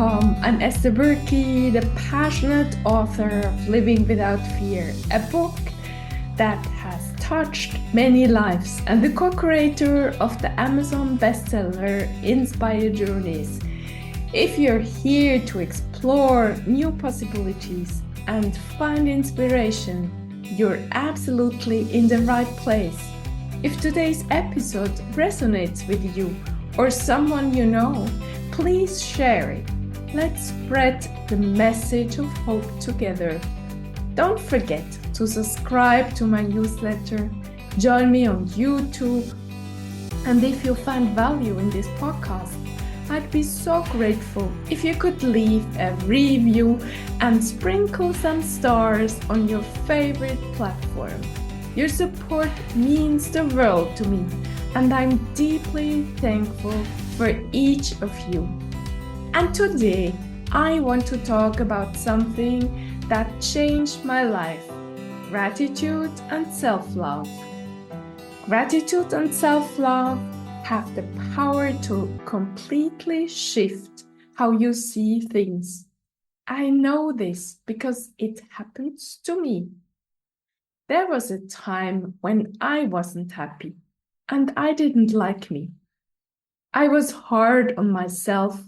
Welcome, I'm Esther, the passionate author of Living Without Fear, a book that has touched many lives, and the co-creator of the Amazon bestseller Inspire Journeys. If you're here to explore new possibilities and find inspiration, you're absolutely in the right place. If today's episode resonates with you or someone you know, please share it. Let's spread the message of hope together. Don't forget to subscribe to my newsletter, join me on YouTube, and if you find value in this podcast, I'd be so grateful if you could leave a review and sprinkle some stars on your favorite platform. Your support means the world to me, and I'm deeply thankful for each of you. And today, I want to talk about something that changed my life: gratitude and self-love. Gratitude and self-love have the power to completely shift how you see things. I know this because it happens to me. There was a time when I wasn't happy and I didn't like me. I was hard on myself,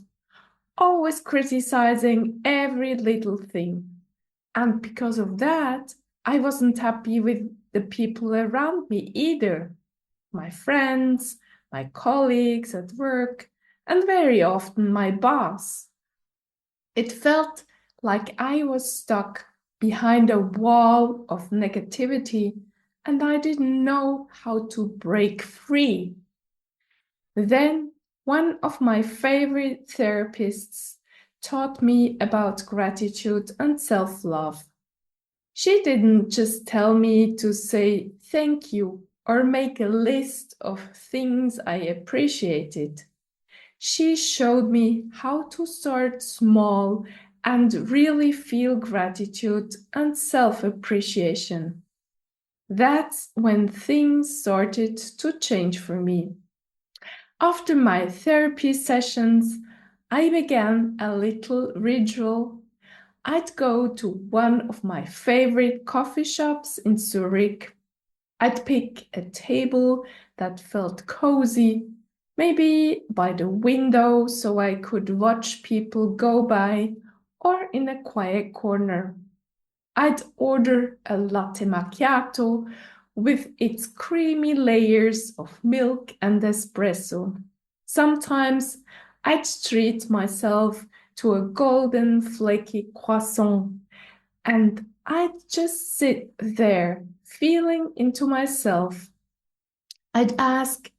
always criticizing every little thing. And because of that, I wasn't happy with the people around me either. My friends, my colleagues at work, and very often my boss. It felt like I was stuck behind a wall of negativity and I didn't know how to break free. Then one of my favorite therapists taught me about gratitude and self-love. She didn't just tell me to say thank you or make a list of things I appreciated. She showed me how to start small and really feel gratitude and self-appreciation. That's when things started to change for me. After my therapy sessions, I began a little ritual. I'd go to one of my favorite coffee shops in Zurich. I'd pick a table that felt cozy, maybe by the window so I could watch people go by, or in a quiet corner. I'd order a latte macchiato with its creamy layers of milk and espresso. Sometimes I'd treat myself to a golden flaky croissant, and I'd just sit there, feeling into myself. I'd ask,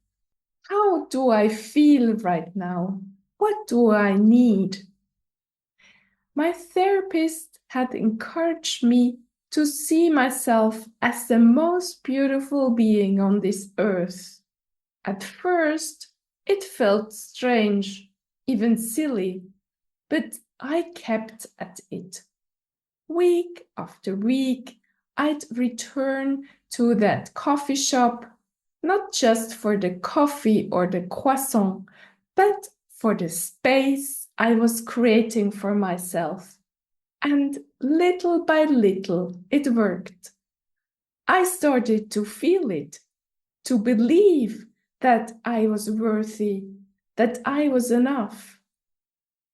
how do I feel right now? What do I need? My therapist had encouraged me to see myself as the most beautiful being on this earth. At first, it felt strange, even silly, but I kept at it. Week after week, I'd return to that coffee shop, not just for the coffee or the croissant, but for the space I was creating for myself. And little by little, it worked. I started to feel it, to believe that I was worthy, that I was enough.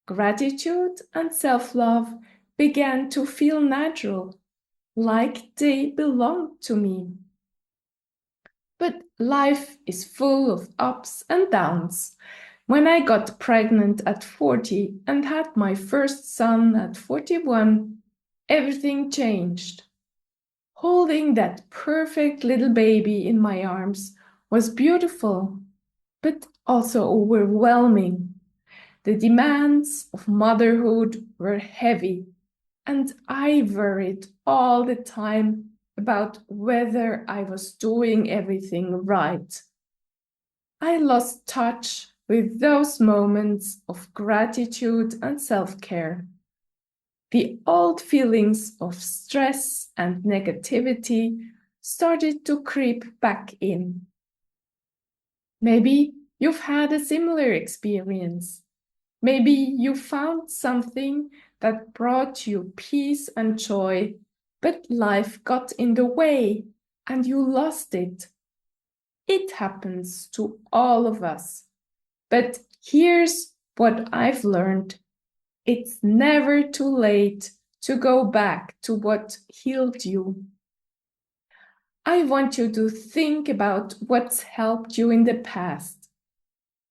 Gratitude and self-love began to feel natural, like they belonged to me. But life is full of ups and downs. When I got pregnant at 40 and had my first son at 41, everything changed. Holding that perfect little baby in my arms was beautiful, but also overwhelming. The demands of motherhood were heavy, and I worried all the time about whether I was doing everything right. I lost touch with those moments of gratitude and self-care. The old feelings of stress and negativity started to creep back in. Maybe you've had a similar experience. Maybe you found something that brought you peace and joy, but life got in the way and you lost it. It happens to all of us. But here's what I've learned. It's never too late to go back to what healed you. I want you to think about what's helped you in the past.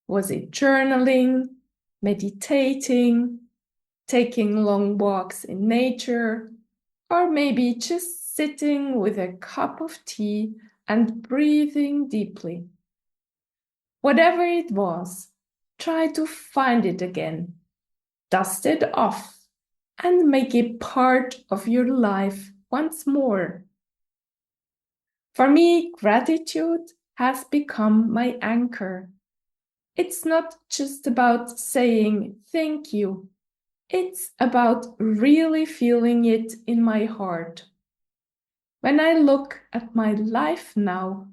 Was it journaling, meditating, taking long walks in nature, or maybe just sitting with a cup of tea and breathing deeply? Whatever it was, try to find it again, dust it off, and make it part of your life once more. For me, gratitude has become my anchor. It's not just about saying thank you. It's about really feeling it in my heart. When I look at my life now,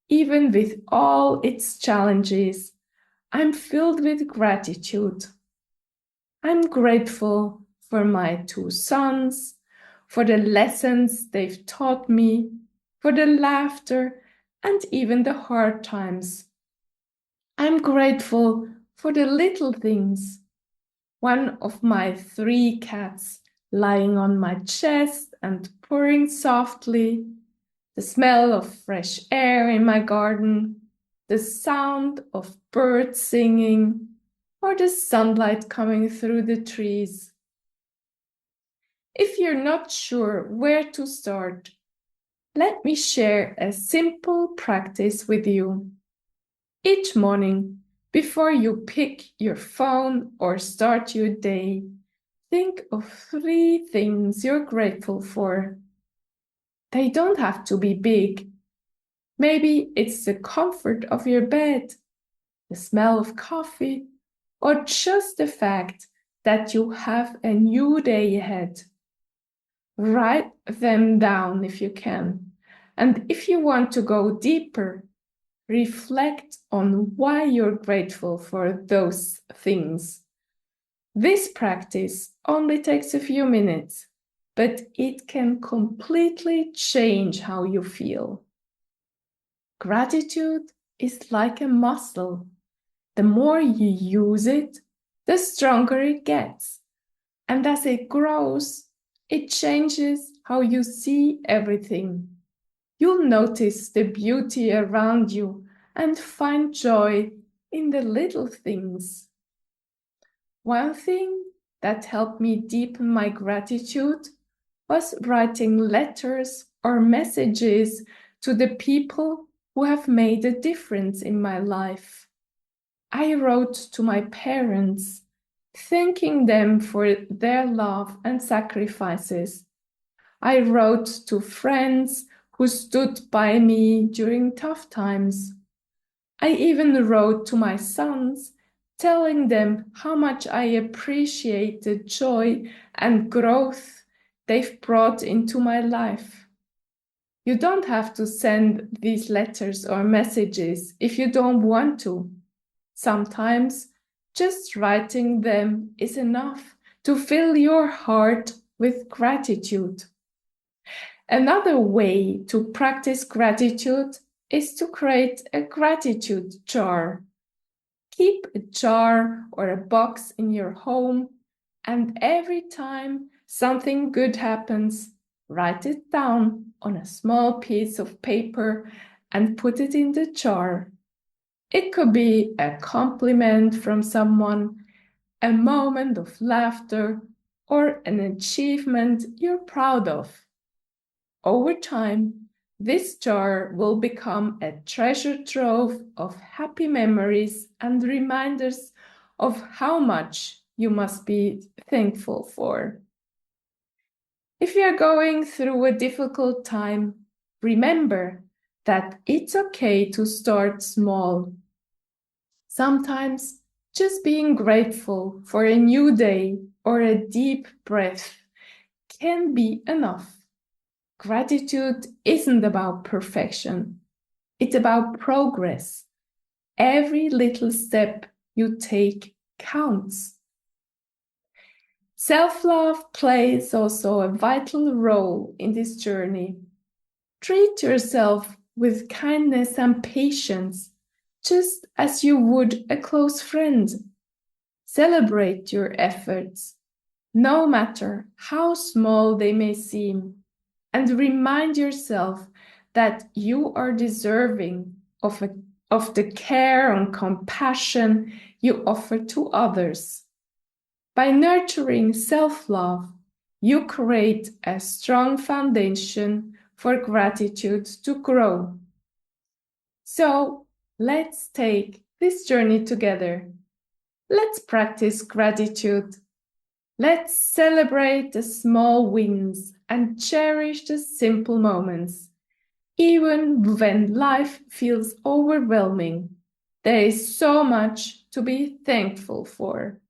even with all its challenges, I'm filled with gratitude. I'm grateful for my 2 sons, for the lessons they've taught me, for the laughter and even the hard times. I'm grateful for the little things. One of my 3 cats lying on my chest and purring softly, the smell of fresh air in my garden, the sound of birds singing, or the sunlight coming through the trees. If you're not sure where to start, let me share a simple practice with you. Each morning, before you pick your phone or start your day, think of 3 things you're grateful for. They don't have to be big. Maybe it's the comfort of your bed, the smell of coffee, or just the fact that you have a new day ahead. Write them down if you can. And if you want to go deeper, reflect on why you're grateful for those things. This practice only takes a few minutes, but it can completely change how you feel. Gratitude is like a muscle. The more you use it, the stronger it gets. And as it grows, it changes how you see everything. You'll notice the beauty around you and find joy in the little things. One thing that helped me deepen my gratitude was writing letters or messages to the people who have made a difference in my life. I wrote to my parents, thanking them for their love and sacrifices. I wrote to friends who stood by me during tough times. I even wrote to my sons, telling them how much I appreciate the joy and growth they've brought into my life. You don't have to send these letters or messages if you don't want to. Sometimes just writing them is enough to fill your heart with gratitude. Another way to practice gratitude is to create a gratitude jar. Keep a jar or a box in your home, and every time something good happens, write it down on a small piece of paper and put it in the jar. It could be a compliment from someone, a moment of laughter, or an achievement you're proud of. Over time, this jar will become a treasure trove of happy memories and reminders of how much you must be thankful for. If you're going through a difficult time, remember that it's okay to start small. Sometimes just being grateful for a new day or a deep breath can be enough. Gratitude isn't about perfection. It's about progress. Every little step you take counts. Self-love plays also a vital role in this journey. Treat yourself with kindness and patience, just as you would a close friend. Celebrate your efforts, no matter how small they may seem, and remind yourself that you are deserving of the care and compassion you offer to others. By nurturing self-love, you create a strong foundation for gratitude to grow. So let's take this journey together. Let's practice gratitude. Let's celebrate the small wins and cherish the simple moments. Even when life feels overwhelming, there is so much to be thankful for.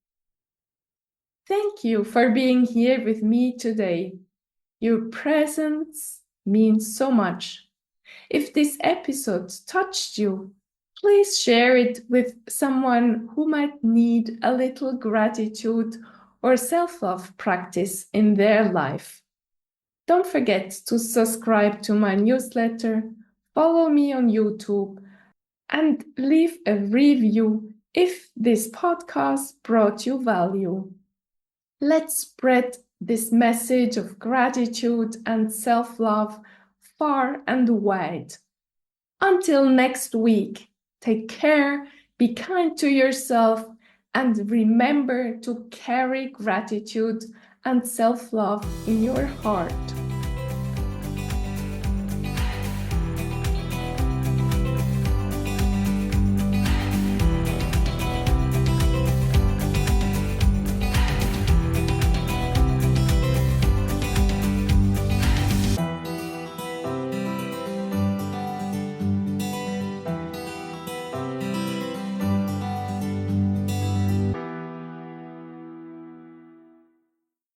Thank you for being here with me today. Your presence means so much. If this episode touched you, please share it with someone who might need a little gratitude or self-love practice in their life. Don't forget to subscribe to my newsletter, follow me on YouTube, and leave a review if this podcast brought you value. Let's spread this message of gratitude and self-love far and wide. Until next week, take care, be kind to yourself, and remember to carry gratitude and self-love in your heart.